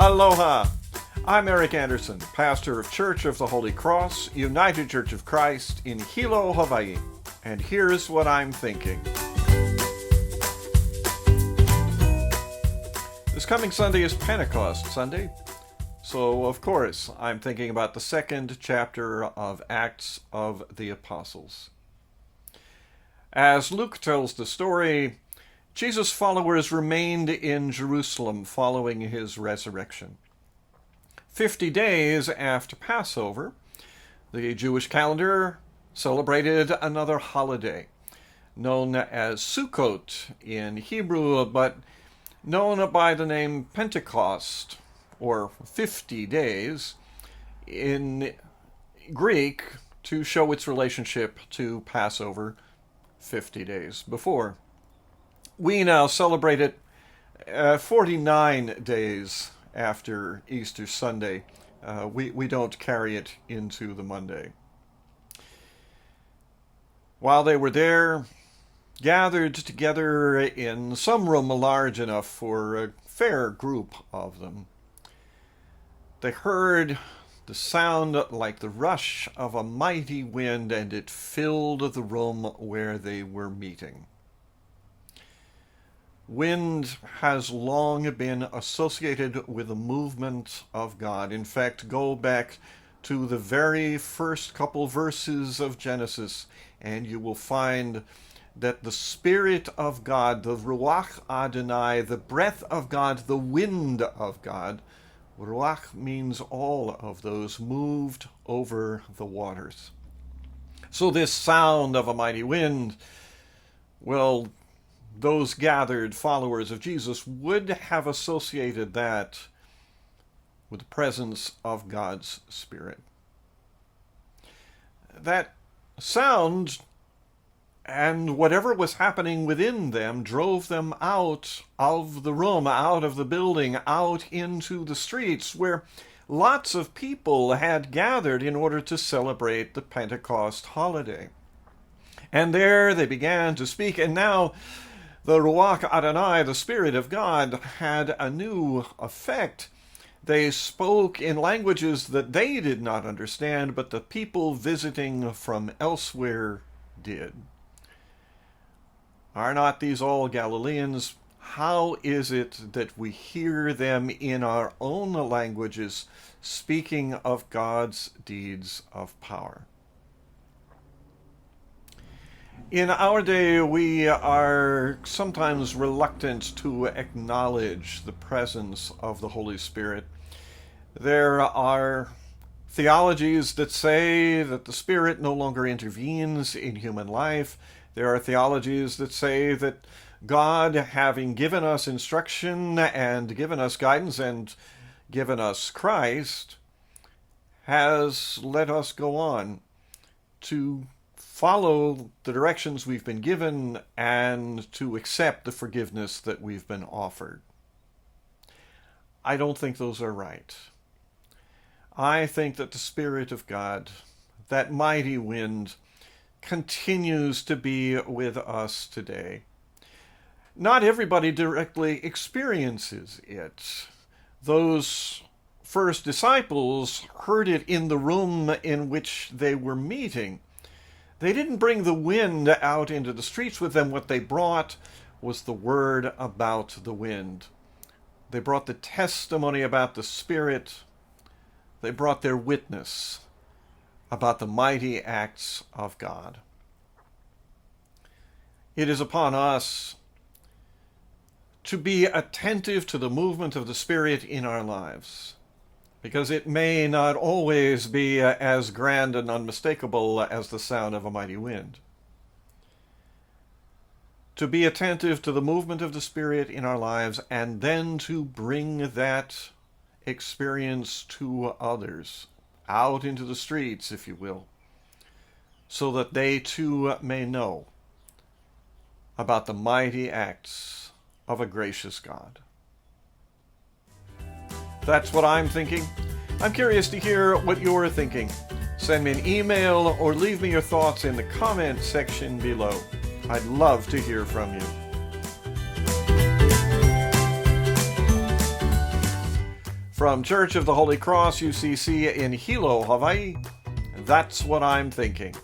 Aloha! I'm Eric Anderson, pastor of Church of the Holy Cross, United Church of Christ in Hilo, Hawaii. And here's what I'm thinking. This coming Sunday is Pentecost Sunday, so of course I'm thinking about the second chapter of Acts of the Apostles. As Luke tells the story, Jesus' followers remained in Jerusalem following his resurrection. 50 days after Passover, the Jewish calendar celebrated another holiday, known as Sukkot in Hebrew, but known by the name Pentecost, or 50 days, in Greek, to show its relationship to Passover 50 days before. We now celebrate it 49 days after Easter Sunday. We don't carry it into the Monday. While they were there, gathered together in some room large enough for a fair group of them, they heard the sound like the rush of a mighty wind, and it filled the room where they were meeting. Wind has long been associated with the movement of God. In fact, go back to the very first couple verses of Genesis, and you will find that the Spirit of God, the Ruach Adonai, the breath of God, the wind of God, Ruach means all of those, moved over the waters. So this sound of a mighty wind, well, those gathered followers of Jesus would have associated that with the presence of God's Spirit. That sound and whatever was happening within them drove them out of the room, out of the building, out into the streets where lots of people had gathered in order to celebrate the Pentecost holiday. And there they began to speak, and now the Ruach Adonai, the Spirit of God, had a new effect. They spoke in languages that they did not understand, but the people visiting from elsewhere did. Are not these all Galileans? How is it that we hear them in our own languages speaking of God's deeds of power? In our day, we are sometimes reluctant to acknowledge the presence of the Holy Spirit. There are theologies that say that the Spirit no longer intervenes in human life. There are theologies that say that God, having given us instruction and given us guidance and given us Christ, has let us go on to follow the directions we've been given and to accept the forgiveness that we've been offered. I don't think those are right. I think that the Spirit of God, that mighty wind, continues to be with us today. Not everybody directly experiences it. Those first disciples heard it in the room in which they were meeting. They didn't bring the wind out into the streets with them. What they brought was the word about the wind. They brought the testimony about the Spirit. They brought their witness about the mighty acts of God. It is upon us to be attentive to the movement of the Spirit in our lives, because it may not always be as grand and unmistakable as the sound of a mighty wind. To be attentive to the movement of the Spirit in our lives, and then to bring that experience to others, out into the streets, if you will, so that they too may know about the mighty acts of a gracious God. That's what I'm thinking. I'm curious to hear what you're thinking. Send me an email or leave me your thoughts in the comment section below. I'd love to hear from you. From Church of the Holy Cross, UCC in Hilo, Hawaii, that's what I'm thinking.